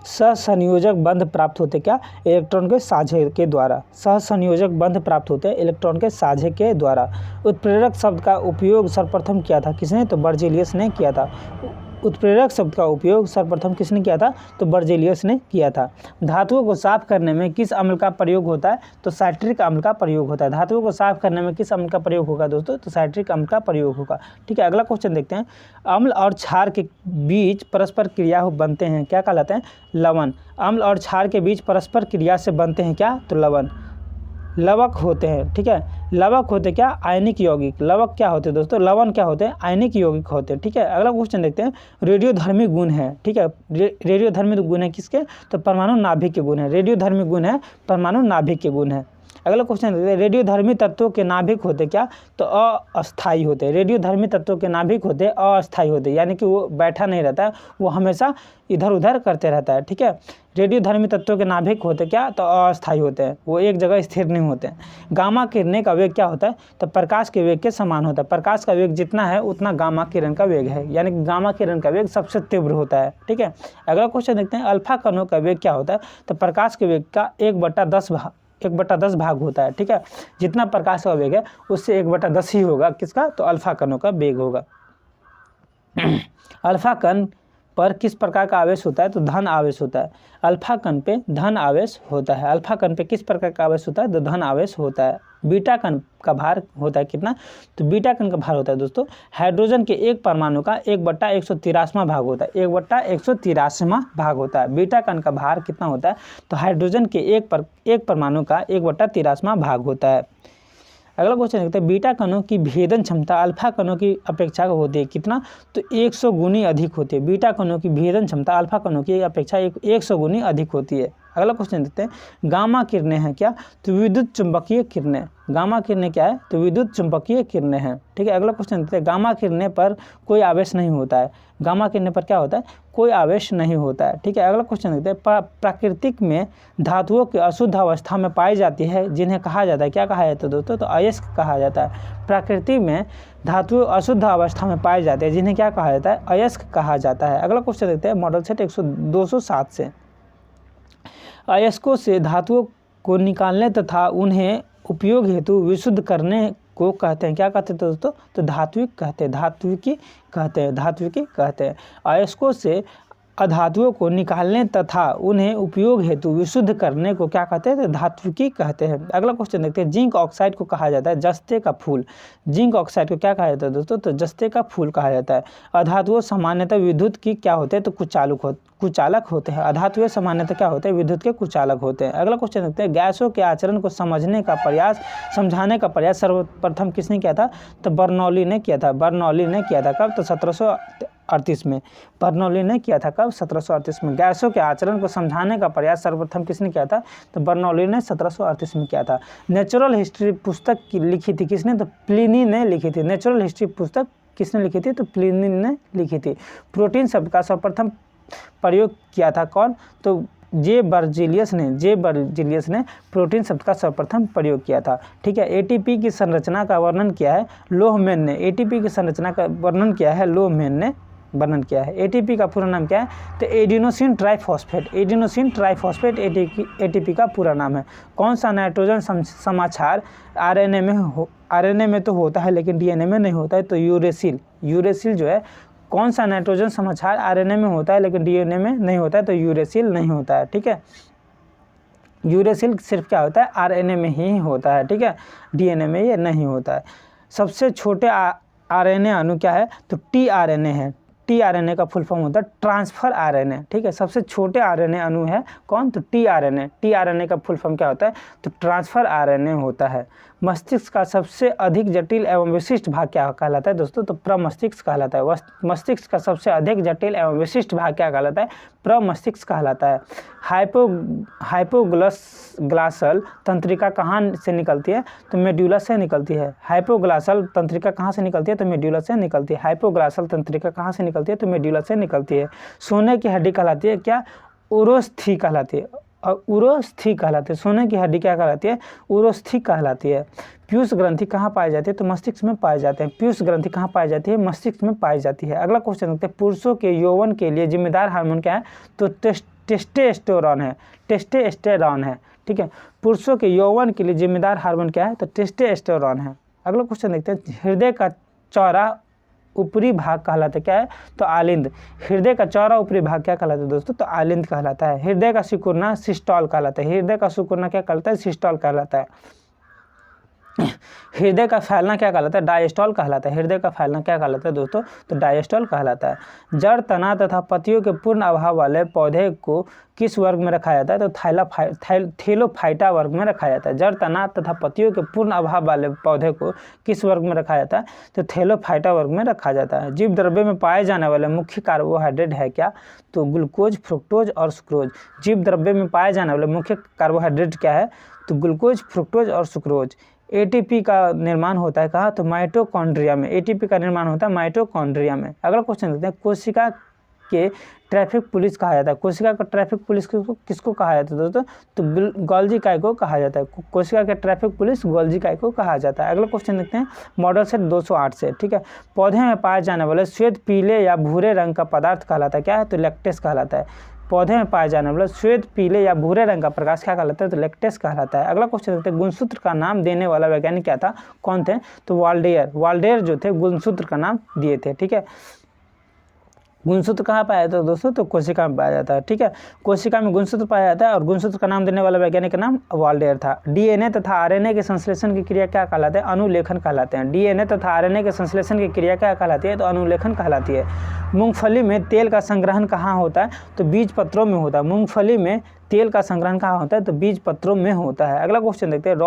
सहसंयोजक बंध प्राप्त होते क्या? इलेक्ट्रॉन के साझे के द्वारा। सहसंयोजक बंध प्राप्त होते हैं इलेक्ट्रॉन के साझे के द्वारा। उत्प्रेरक शब्द का उपयोग सर्वप्रथम किया था किसने? तो बर्जेलियस ने किया था। उत्प्रेरक शब्द का उपयोग सर्वप्रथम किसने किया था? तो बर्जेलियस ने किया था। धातुओं को साफ करने में किस अम्ल का प्रयोग होता है? तो साइट्रिक अम्ल का प्रयोग होता है। धातुओं को साफ करने में किस अम्ल का प्रयोग होगा दोस्तों? तो साइट्रिक अम्ल का प्रयोग होगा। ठीक है, अगला क्वेश्चन देखते हैं, अम्ल और क्षार के बीच परस्पर क्रिया बनते हैं क्या कहलाते हैं? लवण। अम्ल और क्षार के बीच परस्पर क्रिया से बनते हैं क्या? तो लवण। लवक होते हैं। ठीक है, लवक होते क्या? आयनिक यौगिक। लवक क्या होते हैं दोस्तों? लवण क्या होते हैं? आयनिक यौगिक होते हैं। ठीक है, अगला क्वेश्चन देखते हैं, रेडियोधर्मी गुण है। ठीक है, रेडियोधर्मी गुण है किसके? तो परमाणु नाभिक के गुण है। रेडियोधर्मी गुण है परमाणु नाभिक के गुण है। अगला क्वेश्चन देखते हैं, रेडियोधर्मी तत्वों के नाभिक होते क्या? तो अस्थायी होते हैं। रेडियोधर्मी तत्वों के नाभिक होते अस्थायी होते, यानी कि वो बैठा नहीं रहता है, वो हमेशा इधर उधर करते रहता है। ठीक है, रेडियोधर्मी तत्वों के नाभिक होते क्या? तो अस्थायी होते हैं, वो एक जगह स्थिर नहीं होते हैं। गामा किरणें का वेग क्या होता है? तो प्रकाश के वेग के समान होता है। प्रकाश का वेग जितना है उतना गामा किरण का वेग है, यानी कि गामा किरण का वेग सबसे तीव्र होता है। ठीक है, अगला क्वेश्चन देखते हैं, अल्फा कणों का वेग क्या होता है? तो प्रकाश के वेग का 1/10 भाग होता है। ठीक है, जितना प्रकाश का वेग है उससे 1/10 ही होगा किसका? तो अल्फा कणों का वेग होगा। अल्फा कण पर किस प्रकार का आवेश होता है? तो धन आवेश होता है। अल्फा कण पे धन आवेश होता है। अल्फा कण पे किस प्रकार का आवेश होता है? तो धन आवेश होता है। बीटा कण का भार होता है कितना? तो बीटा कण का भार होता है दोस्तों, हाइड्रोजन के एक परमाणु का 1/183वां भाग होता है। 1/183वां भाग होता है। बीटा कण का भार कितना होता है? तो हाइड्रोजन के एक परमाणु का 1/83वां भाग होता है। अगला क्वेश्चन देखते हैं, बीटा कणों की भेदन क्षमता अल्फा कणों की अपेक्षा होती है कितना? तो 100 गुनी अधिक होती है। बीटा कणों की भेदन क्षमता अल्फा कणों की अपेक्षा 100 गुनी अधिक होती है। अगला क्वेश्चन देखते हैं, गामा किरणें हैं क्या? तो विद्युत चुंबकीय किरणें। गामा किरणें क्या है? तो विद्युत चुंबकीय किरणें हैं। ठीक है, अगला क्वेश्चन देखते हैं, गामा किरणें पर कोई आवेश नहीं होता है। गामा किरणें पर क्या होता है? कोई आवेश नहीं होता है। ठीक है, अगला क्वेश्चन देखते हैं, प्राकृतिक में धातुओं की अशुद्ध अवस्था में पाई जाती है जिन्हें कहा जाता है, क्या कहा जाता है दोस्तों? तो अयस्क कहा जाता है। प्रकृति में धातुएं अशुद्ध अवस्था में पाए जाते हैं जिन्हें क्या कहा जाता है? अयस्क कहा जाता है। अगला क्वेश्चन देखते हैं, मॉडल सेट 207 से, अयस्कों से धातुओं को निकालने तथा उन्हें उपयोग हेतु विशुद्ध करने को कहते हैं, क्या कहते हैं दोस्तों? तो धात्विक कहते हैं, धात्विकी कहते हैं, धात्विकी कहते हैं। अयस्कों से अधातुओं को निकालने तथा उन्हें उपयोग हेतु विशुद्ध करने को क्या कहते हैं? तो धात्विकी कहते हैं। अगला क्वेश्चन देखते हैं, जिंक ऑक्साइड को कहा जाता है जस्ते का फूल। जिंक ऑक्साइड को क्या कहा जाता है दोस्तों? तो जस्ते का फूल कहा जाता है। अधातुओं सामान्यतः विद्युत की क्या होते हैं? तो कुचालक होते हैं। अधातुएं सामान्यतः क्या होते हैं? विद्युत के कुचालक होते हैं। अगला क्वेश्चन देखते हैं, गैसों के आचरण को समझाने का प्रयास सर्वप्रथम किसने किया था? तो बर्नौली ने किया था। बर्नौली ने किया था कब? तो 1738 में। बर्नौली ने किया था कब? 1738 में। गैसों के आचरण को समझाने का प्रयास सर्वप्रथम किसने किया था? तो बर्नौली ने 1738 में किया था। नेचुरल हिस्ट्री पुस्तक लिखी थी किसने? तो प्लिनी ने लिखी थी। नेचुरल हिस्ट्री पुस्तक किसने लिखी थी? तो प्लिनी ने लिखी थी। प्रोटीन शब्द का सर्वप्रथम प्रयोग किया था कौन? तो जे बर्जेलियस ने प्रोटीन शब्द का सर्वप्रथम प्रयोग किया था। ठीक है, एटीपी की संरचना का वर्णन किया है लोहमैन ने। एटीपी की संरचना का वर्णन किया है लोहमैन ने वर्णन किया है। एटीपी का पूरा नाम क्या है? तो adenosine triphosphate. Adenosine triphosphate ATP का पूरा नाम है। कौन सा नाइट्रोजन समाचार आरएनए में तो होता है लेकिन डीएनए में नहीं होता है? तो यूरेसिल जो है कौन सा नाइट्रोजन समाचार आरएनए में होता है लेकिन डीएनए में नहीं होता है? तो यूरेसिल नहीं होता है, ठीक है। यूरेसिल सिर्फ क्या होता है? आरएनए में ही होता है, ठीक है, डीएनए में ये नहीं होता है। सबसे छोटे आरएनए अणु क्या है? तो टीआरएनए है। टीआरएनए का फुल फॉर्म होता है ट्रांसफर आरएनए, ठीक है। सबसे छोटे आरएनए अणु है कौन? तो टीआरएनए। टीआरएनए का फुल फॉर्म क्या होता है? तो ट्रांसफर आरएनए होता है। मस्तिष्क का सबसे अधिक जटिल एवं विशिष्ट भाग क्या कहलाता है दोस्तों? तो प्रमस्तिष्क कहलाता है। मस्तिष्क का सबसे अधिक जटिल एवं विशिष्ट भाग क्या कहलाता है? प्रमस्तिष्क कहलाता है। हाइपोग्लासल तंत्रिका कहाँ से निकलती है? तो मेड्यूला से निकलती है। हाइपोग्लासल तंत्रिका कहाँ से निकलती है? तो मेड्यूला से निकलती है। हाइपोग्लासल तंत्रिका कहाँ से निकलती है? तो मेड्यूला से निकलती है। सोने की हड्डी कहलाती है क्या? उरोस्थी कहलाती है। और उरोस्थी कहलाती है। सोने की हड्डी क्या कहलाती है? उरोस्थी कहलाती है। पीयूष ग्रंथि कहाँ पाई जाती है? तो मस्तिष्क में पाई जाते हैं। पीयूष ग्रंथि कहाँ पाई जाती है? मस्तिष्क में पाई जाती है। अगला क्वेश्चन देखते हैं, पुरुषों के यौवन के लिए जिम्मेदार हार्मोन क्या है? तो टेस्टोस्टेरोन है। टेस्टोस्टेरोन है, ठीक है। पुरुषों के यौवन के लिए जिम्मेदार हार्मोन क्या है? तो टेस्टोस्टेरोन है। अगला क्वेश्चन देखते हैं, हृदय का चौड़ा ऊपरी भाग कहलाता है क्या है? तो आलिंद। हृदय का चौड़ा ऊपरी भाग क्या कहलाता है दोस्तों? तो आलिंद कहलाता है। हृदय का सिकुड़ना सिस्टोल कहलाता है। हृदय का सिकुड़ना क्या कहलाता है? सिस्टोल कहलाता है। हृदय का फैलना क्या कहलाता है? डायस्टोल कहलाता है। हृदय का फैलना क्या कहलाता है दोस्तों? तो डायस्टोल कहलाता है। जड़, तना तथा पत्तियों के पूर्ण अभाव वाले पौधे को किस वर्ग में रखा जाता है? तो थैलोफाइटा वर्ग में रखा जाता है। जड़, तना तथा पत्तियों के पूर्ण अभाव वाले पौधे को किस वर्ग में रखा जाता है? तो थैलोफाइटा वर्ग में रखा जाता है। जीव द्रव्य में पाए जाने वाले मुख्य कार्बोहाइड्रेट है क्या? तो ग्लूकोज, फ्रुक्टोज और सुक्रोज। जीव द्रव्य में पाए जाने वाले मुख्य कार्बोहाइड्रेट क्या है? तो ग्लूकोज, फ्रुक्टोज और सुक्रोज। एटीपी का निर्माण होता है कहाँ? तो माइटोकॉन्ड्रिया में। एटीपी का निर्माण होता है माइटोकॉन्ड्रिया में। अगला क्वेश्चन देखते हैं, कोशिका के ट्रैफिक पुलिस कहा जाता है। कोशिका का ट्रैफिक पुलिस किसको कहा जाता है दोस्तों? तो गोल्जी काय को कहा जाता है। कोशिका के ट्रैफिक पुलिस गोल्जी काय को कहा जाता है। अगला क्वेश्चन देखते हैं, मॉडल सेट 208 से, ठीक है। पौधे में पाए जाने वाले श्वेत पीले या भूरे रंग का पदार्थ कहलाता है क्या है? तो लैक्टेस कहलाता है। पौधे में पाए जाने वाला श्वेत पीले या भूरे रंग का प्रकाश क्या कहलाता है? तो लैक्टेस कहलाता है। अगला क्वेश्चन देखते हैं, गुणसूत्र का नाम देने वाला वैज्ञानिक क्या था? कौन थे? तो वाल्डेयर जो थे गुणसूत्र का नाम दिए थे, ठीक है। गुणसूत्र कहाँ पाया जाता है दोस्तों? तो कोशिका में पाया जाता है, ठीक है। कोशिका में गुणसूत्र पाया जाता है और गुणसूत्र का नाम देने वाला वैज्ञानिक का नाम वाल्डेयर था। डीएनए तथा आरएनए के संश्लेषण की क्रिया क्या कहलाते हैं? अनुलेखन कहलाते हैं। डीएनए तथा आरएनए के संश्लेषण की क्रिया क्या कहलाती है? तो अनुलेखन कहलाती है। मूंगफली में तेल का संग्रहण कहाँ होता है? तो बीज पत्रों में होता है। मूंगफली में तेल का संग्रहण कहाँ होता है? तो बीज पत्रों में होता है। अगला क्वेश्चन देखते हैं,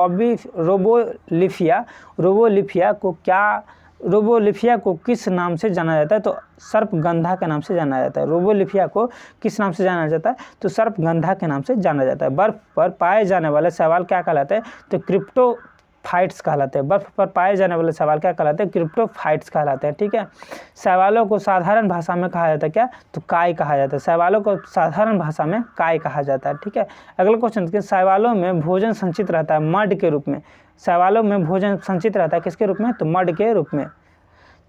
रोबोलिफिया को किस नाम से जाना जाता है? तो सर्पगंधा के नाम से जाना जाता है। रोबोलिफिया को किस नाम से जाना जाता है? तो सर्पगंधा के नाम से जाना जाता है। बर्फ पर पाए जाने वाले शैवाल क्या कहलाते हैं? तो क्रिप्टोफाइट्स कहलाते हैं। बर्फ पर पाए जाने वाले शैवाल क्या कहलाते हैं? क्रिप्टोफाइट्स कहलाते हैं, ठीक है। शैवालों को साधारण भाषा में कहा जाता है क्या? तो काय कहा जाता है। शैवालों को साधारण भाषा में काय कहा जाता है, ठीक है। अगला क्वेश्चन देखिए, शैवालों में भोजन संचित रहता है मड के रूप में। शैवालों में भोजन संचित रहता है किसके रूप में? तो मड के रूप में।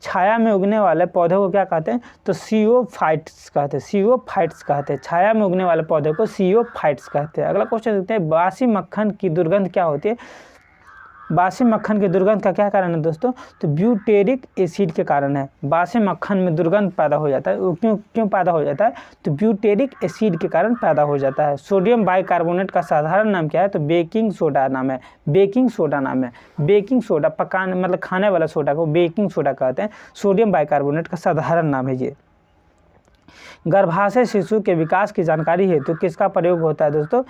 छाया में उगने वाले पौधे को क्या कहते हैं? तो सीओफाइट्स कहते हैं। सीओफाइट्स कहते हैं। छाया में उगने वाले पौधे को सीओफाइट्स कहते हैं। अगला क्वेश्चन देखते हैं, बासी मक्खन की दुर्गंध क्या होती है? बासी मक्खन की दुर्गंध का क्या कारण है दोस्तों? तो ब्यूटेरिक एसिड के कारण है। बासी मक्खन में दुर्गंध पैदा हो जाता है। वो क्यों पैदा हो जाता है? तो ब्यूटेरिक एसिड के कारण पैदा हो जाता है। सोडियम बाइकार्बोनेट का साधारण नाम क्या है? तो बेकिंग सोडा नाम है। बेकिंग सोडा नाम है। बेकिंग सोडा पकाने मतलब खाने वाला सोडा को बेकिंग सोडा कहते हैं। सोडियम बाइकार्बोनेट का साधारण नाम है ये। गर्भाशय शिशु के विकास की जानकारी हेतु किसका प्रयोग होता है दोस्तों?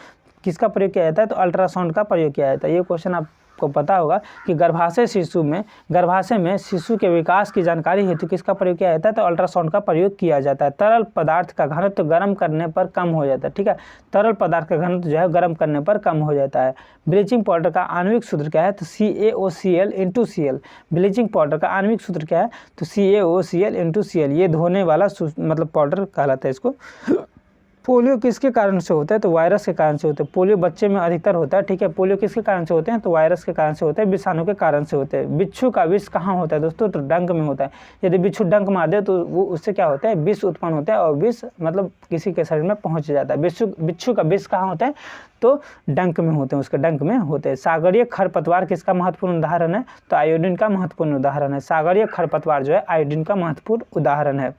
किसका प्रयोग किया जाता है? तो अल्ट्रासाउंड का प्रयोग किया जाता है। ये क्वेश्चन आपको पता होगा कि गर्भाशय में शिशु के विकास की जानकारी हेतु किसका प्रयोग किया जाता है? तो अल्ट्रासाउंड का प्रयोग किया जाता है। तरल पदार्थ का घनत्व गर्म करने पर कम हो जाता है, ठीक है। तरल पदार्थ का घनत्व जो है गर्म करने पर कम हो जाता है। ब्लीचिंग पाउडर का आणविक सूत्र क्या है? तो CaOCl/Cl। ब्लीचिंग पाउडर का आणविक सूत्र क्या है? तो CaOCl/Cl। ये धोने वाला मतलब पाउडर कहलाता है इसको। पोलियो किसके कारण से होता है? तो वायरस के कारण से होता है। पोलियो बच्चे में अधिकतर होता है, ठीक है। पोलियो किसके कारण से होते हैं? तो वायरस के कारण से होते हैं, विषाणु के कारण से होते हैं। बिच्छू का विष कहाँ होता है दोस्तों? तो डंक में होता है। यदि बिच्छू डंक मार दे तो वो उससे क्या होता है? विष उत्पन्न होता है और विष मतलब किसी के शरीर में पहुँच जाता है। बिच्छू का विष कहाँ होता है? तो डंक में होते हैं, उसके डंक में होते हैं। सागरीय खरपतवार किसका महत्वपूर्ण उदाहरण है? तो आयोडीन का महत्वपूर्ण उदाहरण है। सागरीय खरपतवार जो है आयोडीन का महत्वपूर्ण उदाहरण है।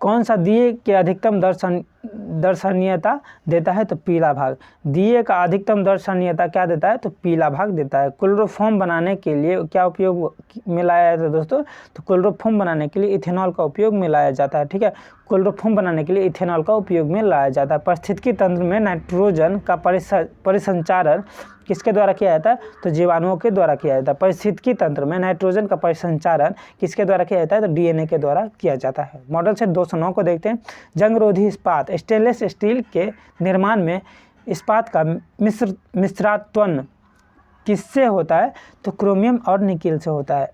कौन सा दिए के अधिकतम दर्शनीयता देता है? तो पीला भाग। दिए का अधिकतम दर्शनीयता क्या देता है? तो पीला भाग देता है। क्लोरोफॉर्म बनाने के लिए क्या उपयोग में लाया जाता है दोस्तों? तो क्लोरोफॉर्म बनाने के लिए इथेनॉल का उपयोग में लाया जाता है। ठीक है, क्लोरोफॉर्म बनाने के लिए इथेनॉल का उपयोग में लाया जाता है। पारिस्थितिकी तंत्र में नाइट्रोजन का परिसंचारण किसके द्वारा किया जाता है? तो जीवाणुओं के द्वारा किया जाता है। पारिस्थितिकी तंत्र में नाइट्रोजन का परिसंचारण किसके द्वारा किया जाता है? तो डीएनए के द्वारा किया जाता है। मॉडल सेट 209 को देखते हैं। जंगरोधी इस्पात, स्टेनलेस स्टील के निर्माण में इस्पात का मिश्रात्वन किससे होता है? तो क्रोमियम और निकेल से होता है।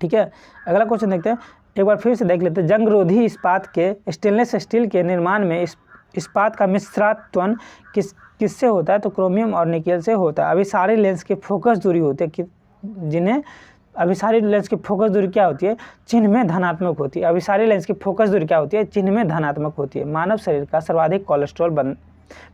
ठीक है, अगला क्वेश्चन देखते हैं, एक बार फिर से देख लेते हैं। जंगरोधी इस्पात के स्टेनलेस स्टील के निर्माण में इस्पात का मिश्रात्वन किससे होता है? तो क्रोमियम और निकेल से होता है। अभिसारी लेंस की फोकस दूरी होती है जिन्हें अभिसारी लेंस की फोकस दूरी क्या होती है? चिन्ह में धनात्मक होती है। अभिसारी लेंस की फोकस दूरी क्या होती है? चिन्ह में धनात्मक होती है। मानव शरीर का सर्वाधिक कोलेस्ट्रॉल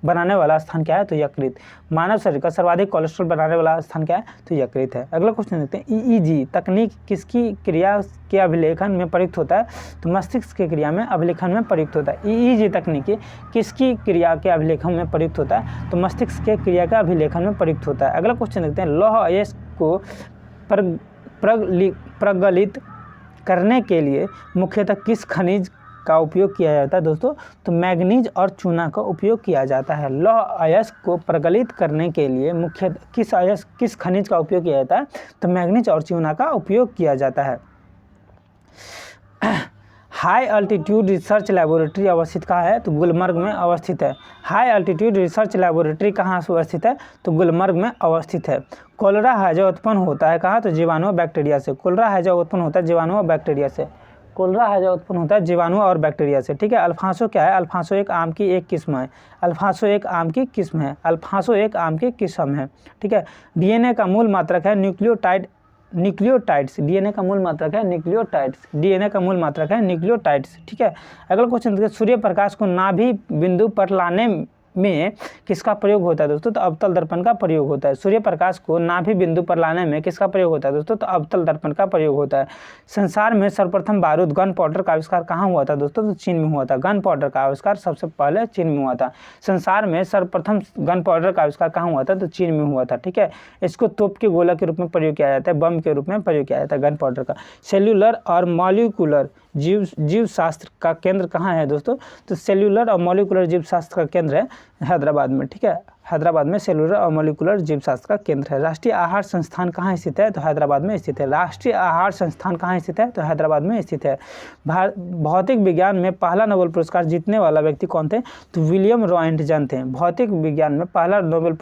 बनाने वाला स्थान क्या है? तो यकृत। मानव शरीर का सर्वाधिक कोलेस्ट्रॉल बनाने वाला स्थान क्या है? तो यकृत है। अगला क्वेश्चन देखते हैं, ईईजी तकनीक किसकी क्रिया के अभिलेखन में प्रयुक्त होता है? तो मस्तिष्क की क्रिया में अभिलेखन में प्रयुक्त होता है। ईईजी तकनीकी किसकी क्रिया के अभिलेखन में प्रयुक्त होता है? तो मस्तिष्क के क्रिया के अभिलेखन में प्रयुक्त होता है। अगला क्वेश्चन देखते हैं, लौह अयस्क को प्रज्वलित करने के लिए मुख्यतः किस खनिज का उपयोग किया जाता है दोस्तों? तो मैग्नीज और चूना का उपयोग किया जाता है। लौह अयस्क को प्रज्वलित करने के लिए मुख्यतः किस खनिज का उपयोग किया जाता है? तो मैग्नीज और चूना का उपयोग किया जाता है। हाई अल्टीट्यूड रिसर्च लैबोरेटरी अवस्थित कहाँ है? तो गुलमर्ग में अवस्थित है। हाई अल्टीट्यूड रिसर्च लैबोरेटरी कहाँ से अवस्थित है? तो गुलमर्ग में अवस्थित है। कोलेरा हैजा उत्पन्न होता है कहाँ? तो जीवाणु और बैक्टीरिया से। कोलेरा हैजा उत्पन्न होता है जीवाणु और बैक्टीरिया से। कोलेरा हैजा उत्पन्न होता है जीवाणु और बैक्टीरिया से। ठीक है, अल्फांसो क्या है? अल्फांसो एक आम की एक किस्म है। अल्फांसो एक आम की किस्म है। अल्फांसो एक आम की किस्म है। ठीक है, डीएनए का मूल मात्रक है न्यूक्लियोटाइड्स। डीएनए का मूल मात्रक है न्यूक्लियोटाइड्स। डीएनए का मूल मात्रक है न्यूक्लियोटाइड्स। ठीक है, अगला क्वेश्चन देखिए, सूर्य प्रकाश को नाभि बिंदु पर लाने में किसका प्रयोग होता है दोस्तों? तो अवतल दर्पण का प्रयोग होता है। सूर्य प्रकाश को नाभि बिंदु पर लाने में किसका प्रयोग होता है दोस्तों? तो अवतल दर्पण का प्रयोग होता है। संसार में सर्वप्रथम बारूद गन पाउडर का आविष्कार कहाँ हुआ था दोस्तों? तो चीन में हुआ था। गन पाउडर का आविष्कार सबसे पहले चीन में हुआ था। संसार में सर्वप्रथम गन पाउडर का आविष्कार कहाँ हुआ था? तो चीन में हुआ था। ठीक है, इसको तोप के गोला के रूप में प्रयोग किया जाता है, बम के रूप में प्रयोग किया जाता है गन पाउडर का। सेल्यूलर और मॉलिक्यूलर जीव शास्त्र का केंद्र कहाँ है दोस्तों? तो सेल्यूलर और मॉलिक्यूलर जीव शास्त्र का केंद्र है हैदराबाद में। ठीक है, हैदराबाद में सेल्यूलर और मॉलिक्यूलर जीव शास्त्र का केंद्र है। राष्ट्रीय आहार संस्थान कहाँ स्थित है? तो हैदराबाद में स्थित है। राष्ट्रीय आहार संस्थान कहाँ स्थित है? तो हैदराबाद में स्थित है। भौतिक विज्ञान में पहला नोबेल पुरस्कार जीतने वाला व्यक्ति कौन थे? तो विलियम रोएंटजन थे। भौतिक विज्ञान में पहला नोबेल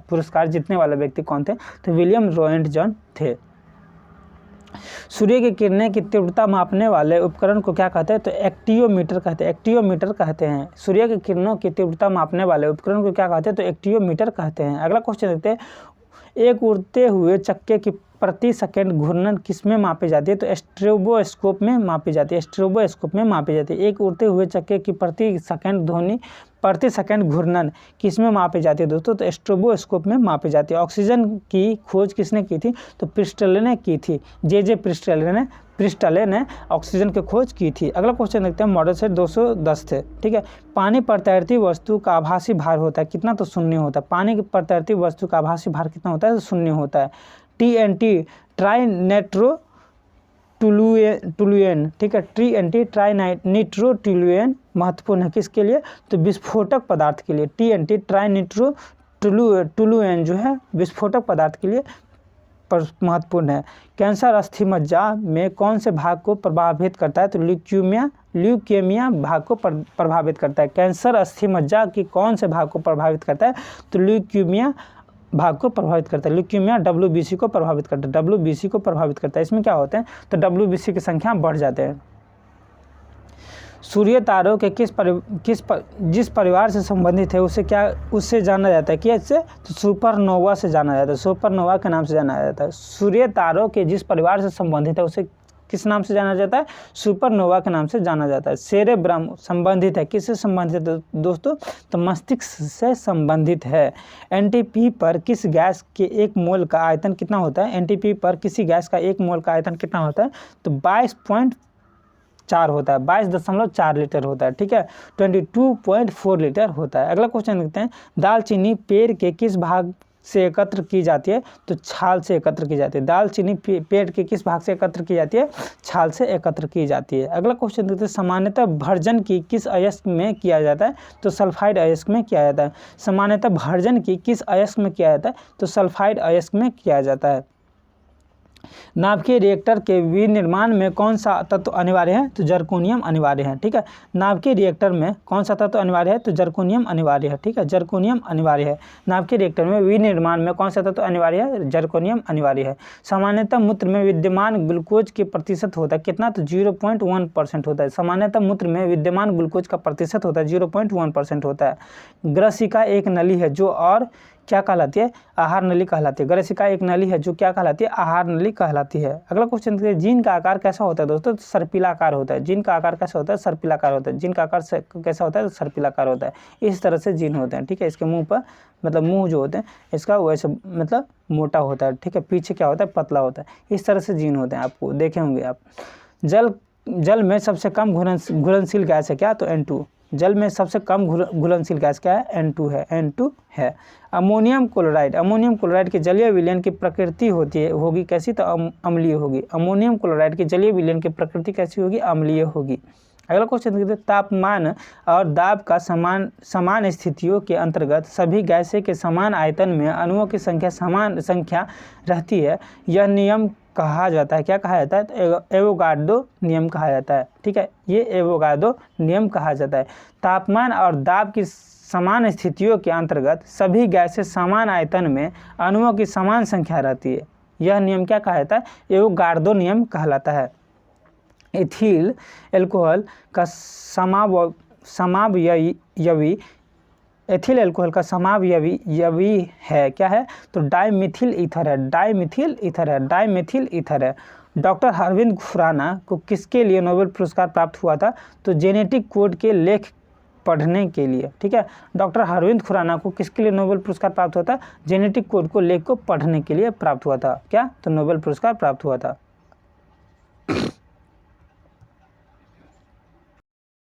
पुरस्कार जीतने वाले व्यक्ति कौन थे? तो विलियम रोएंटजन थे। सूर्य की किरणें की तीव्रता मापने वाले उपकरण को क्या कहते हैं? तो एक्टियोमीटर कहते हैं। एक्टियोमीटर कहते हैं। सूर्य की किरणों की तीव्रता मापने वाले उपकरण को क्या कहते हैं? तो एक्टियोमीटर कहते हैं। अगला क्वेश्चन देखते हैं, एक उड़ते हुए चक्के की प्रति सेकंड घूर्णन किस में मापी जाती है? तो स्ट्रोबोस्कोप में मापी जाती है। स्ट्रोबोस्कोप में मापी जाती है। एक उड़ते हुए चक्के की प्रति सेकंड घूर्णन किस में मापी जाती है दोस्तों? तो स्ट्रोबोस्कोप में मापी जाती है। ऑक्सीजन की खोज किसने की थी? तो प्रिस्टले ने की थी। जे प्रिस्टले ने ऑक्सीजन की खोज की थी। अगला क्वेश्चन देखते हैं, मॉडल सेट 210 थे। ठीक है, पानी पर तैरती वस्तु का आभासी भार होता है कितना? तो 0 होता है। पानी पर तैरती वस्तु का आभासी भार कितना होता है? तो 0 होता है। TNT ट्राइनाइट्रोटोलुएन। ठीक है, TNT ट्राइनाइट्रोटोलुएन महत्वपूर्ण है किसके लिए? तो विस्फोटक पदार्थ के लिए। TNT ट्राइनाइट्रोटोलुएन जो है विस्फोटक पदार्थ के लिए महत्वपूर्ण है। कैंसर अस्थि मज्जा में कौन से भाग को प्रभावित करता है? तो ल्यूकेमिया भाग को प्रभावित करता है। कैंसर अस्थि मज्जा की कौन से भाग को प्रभावित करता है? तो ल्यूकेमिया भाग को प्रभावित करता है। ल्यूकेमिया WBC को प्रभावित करता है। WBC को प्रभावित करता है। इसमें क्या होते हैं? तो WBC की संख्या बढ़ जाते हैं। सूर्य तारों के जिस परिवार से संबंधित है उससे जाना जाता है? कैसे? तो सुपरनोवा से जाना जाता है। सुपरनोवा के नाम से जाना जाता है। सूर्य तारों के जिस परिवार से संबंधित है उसे किस नाम से जाना जाता है? सुपरनोवा के नाम से जाना जाता है। सेरेब्रम संबंधित है किससे संबंधित है दोस्तों? तो मस्तिष्क से संबंधित है। एनटीपी पर किस गैस के 1 मोल का आयतन कितना होता है? एनटीपी पर किसी गैस का 1 मोल का आयतन कितना होता है? तो 4 होता है, 22.4 लीटर होता है, ठीक है, 22.4 लीटर होता है। अगला क्वेश्चन देखते हैं, दालचीनी पेड़ के किस भाग से एकत्र की जाती है? तो छाल से एकत्र की जाती है। दालचीनी पेड़ के किस भाग से एकत्र की जाती है? छाल से एकत्र की जाती है। अगला क्वेश्चन देखते हैं, सामान्यतः भर्जन की किस अयस्क में किया जाता है? तो सल्फाइड अयस्क में किया जाता है। सामान्यतः भर्जन की किस अयस्क में किया जाता है? तो सल्फाइड अयस्क में किया जाता है। नाभिकीय रिएक्टर के विनिर्माण में कौन सा तत्व अनिवार्य है? तो जर्कोनियम अनिवार्य है, ठीक है। नाभिकीय रिएक्टर में कौन सा तत्व अनिवार्य है? तो जर्कोनियम अनिवार्य है, ठीक है, जर्कोनियम अनिवार्य है। नाभिकीय रिएक्टर में विनिर्माण में कौन सा तत्व अनिवार्य है? जर्कोनियम अनिवार्य है। सामान्यतः मूत्र में विद्यमान ग्लूकोज के प्रतिशत होता है कितना? तो 0.1% होता है। सामान्यतः मूत्र में विद्यमान ग्लूकोज का प्रतिशत होता है 0.1% होता है। ग्रसिका एक नली है जो और क्या कहलाती है? आहार नली कहलाती है। ग्रसिका एक नली है जो क्या कहलाती है? आहार नली कहलाती है। अगला क्वेश्चन देखिए, जीन का आकार कैसा होता है दोस्तों? सर्पिलाकार होता है। जीन का आकार कैसा होता है? सर्पिलाकार होता है। जीन का आकार कैसा होता है? सर्पिलाकार होता है। इस तरह से जीन होते हैं, ठीक है। इसके मुंह पर मतलब मुंह जो होते हैं इसका वैसे मतलब मोटा होता है, ठीक है, पीछे क्या होता है? पतला होता है। इस तरह से जीन होते हैं, आपको देखे होंगे आप। जल में सबसे कम घुलनशील गैस है क्या? तो N2। जल में सबसे कम घुलनशील गैस क्या है? N2 है, N2 है। अमोनियम क्लोराइड के जलीय विलयन की प्रकृति होगी कैसी? तो अम्लीय होगी। अमोनियम क्लोराइड के जलीय विलयन की प्रकृति कैसी होगी? अम्लीय होगी। अगला क्वेश्चन देखते हैं, तापमान और दाब का समान स्थितियों के अंतर्गत सभी गैसें के समान आयतन में अणुओं की समान संख्या रहती है। यह नियम कहा जाता है, क्या कहा जाता है? तो एवोगाड्रो नियम कहा जाता है, ठीक है, ये एवोगाड्रो नियम कहा जाता है। तापमान और दाब की समान स्थितियों के अंतर्गत सभी गैसें समान आयतन में अणुओं की समान संख्या रहती है। यह नियम क्या कहा जाता है? एवोगाड्रो नियम कहलाता है। एथिल एल्कोहल का समावयवी एथिल एल्कोहल का समावयवी है, क्या है? तो डाइमिथिल ईथर है, डाइमिथिल ईथर है। डॉक्टर अरविंद खुराना को किसके लिए नोबेल पुरस्कार प्राप्त हुआ था? तो जेनेटिक कोड के लेख पढ़ने के लिए, ठीक है। डॉक्टर अरविंद खुराना को किसके लिए नोबेल पुरस्कार प्राप्त हुआ था? जेनेटिक कोड को लेख को पढ़ने के लिए प्राप्त हुआ था, क्या? तो नोबेल पुरस्कार प्राप्त हुआ था।